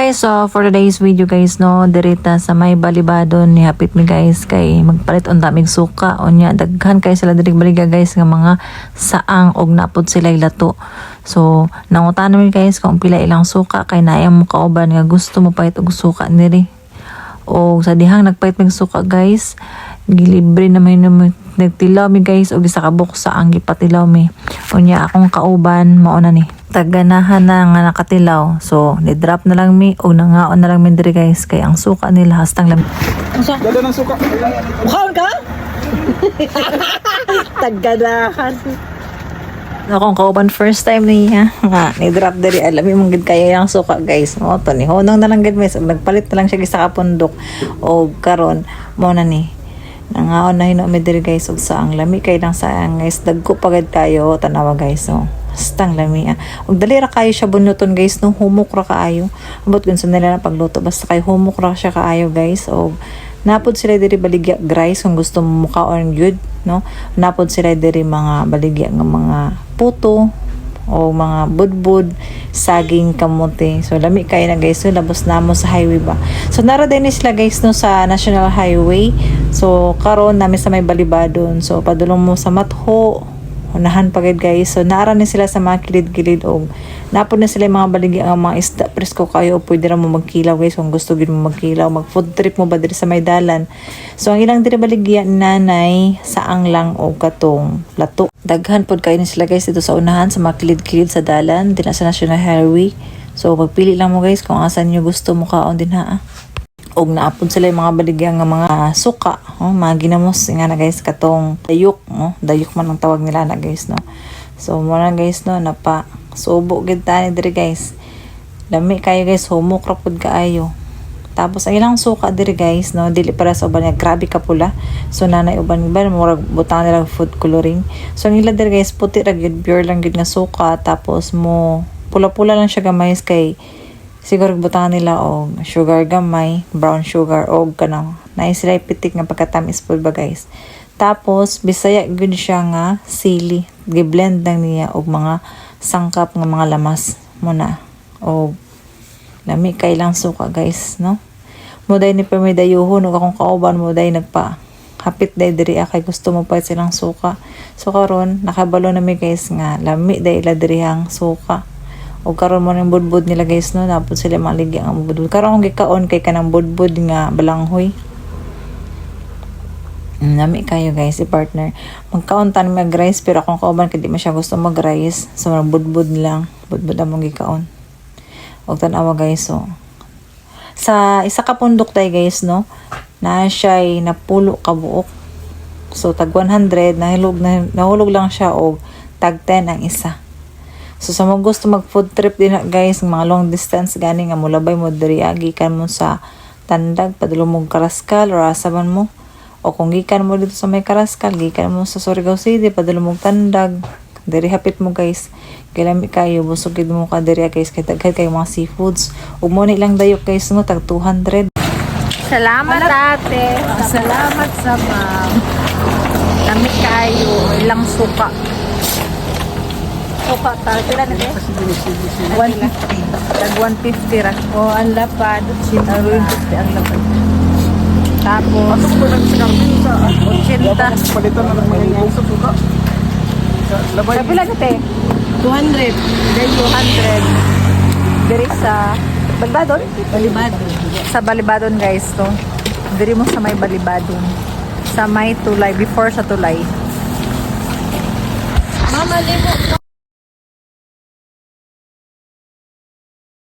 guys, so for today's video guys no, dirita sa may balibadon ni hapit mi guys kay magpalit on daming suka onya daghan kay sila diri baliga guys nga mga saang og napod sila lato. So nangutan mi guys kung pila ilang suka kay naay mo kauban nga gusto mo pait og suka niri. O sa dihang nagpait mig suka guys, gilibre naman nagtilaw mi guys og isa ka buksa ang gipatilaw mi. Unya akong kauban mao na ni taganahan na nga nakatilaw. So ni-drop na lang mi og nangaon na lang mi diri guys kay ang suka nila hastang lam. Ganda ng suka. Mukhaon ka? Taganahan. Akong kauban first time niya nga ni-drop diri alam mo gid kaya yang suka guys. Mo to ni honong na lang gid mes og nagpalit na lang siya sa kapundok og karon mo na ni nangaon na hino mi diri guys og sa ang lami kay lang sa ang guys dagko pagad kayo tanawa guys. So stang lami og dali ra kayo siya bunuton guys no, humok ra kaayo abot kun sa nila na pagluto basta kay humok ra siya kaayo guys. Og napod sila diri baligya guys kung gusto mo mukaon good no, napod sila diri mga baligya nga mga puto o mga budbud saging kamote. So lami kay na guys so labos na mo sa highway ba. So nara din sila guys no sa National Highway. So karon namin sa may balibadon. So padulong mo sa Matho unahan pagad guys. So naara ni sila sa mga kilid-kilid og napod na sila mga baligya ang mga isda presko kayo o pwede ra mo magkilaw guys kung gusto gid mo magkilaw mag food trip mo ba diri sa may dalan. So ang ilang diri baligya nanay saang lang og katong lato. Daghan pod kayo ni sila guys dito sa unahan sa mga kilid-kilid sa dalan dinha sa National Highway. So magpili lang mo guys kung asan nyo gusto mo kaon din ha. Og naapod sila yung mga baligya nga mga suka, mga ginamos nga na guys katong dayok, dayok man ang tawag nila na guys no. So mo na guys no napa subo gid tani diri guys. Lami kayo guys humok ra pud kaayo. Tapos ang ilang suka diri guys no dili para sa uban nga grabe ka pula. So nanay uban ba murag butang nila food coloring. So ang ila diri guys puti ra gid pure lang gid nga suka tapos mo pula-pula lang siya gamay kay siguro butangan nila og sugar gamay, brown sugar og kanang nice sila pitik nga pagkatamis pud ba guys. Tapos bisaya gud siya nga sili, gi-blend lang niya og mga sangkap nga mga lamas mo na. Og lami kay lang suka guys no. Moday ni pamidayuhon og akong kauban moday nagpa hapit day diri kay gusto mo pa silang suka. So karon nakabalo na mi guys nga lami day ila diri ang suka. O karon mo ng budbud nila guys no, napod sila maligya ang budbud. Karon kung gikaon kay kanang budbud nga balanghoy. Nami kayo guys si partner. Magkaon tan mag rice pero kung kauban kay di man siya gusto mag rice. So budbud lang, budbud among gikaon. Og tan-awa guys so. Sa isa ka pundok tay guys no, na siya ay napulo ka buok. So tag 100 nahulog lang siya og tag 10 ang isa. So sa mga gusto mag food trip din na guys, mga long distance gani nga mulabay mo diri gikan mo sa Tandag padulong mo Karaskal or asaban mo. O kung gikan mo dito sa may Karaskal, gikan mo sa Surigao City padulong mo Tandag. Diri hapit mo guys. Kay lami kayo busog gid mo ka diri guys kay daghan kay mga seafoods. Ug mo ni lang dayok guys mo tag 200. Salamat ate. Salamat sa ma'am. Lami kayo ilang suka. Suka tal pila na de? 150. Tag 150 ra. O, ang lapad. Ang 150 ang lapad. Tapos Pasok ko lang sa karmin sa 80. palitan na lang mga ibong sa suka. Labay. Sa pila na te? 200. Then 200. Diri sa Balibadon? Balibado. Sa Balibadon guys to. Diri mo sa may Balibadon. Sa may tulay, before sa tulay. Mama, libo.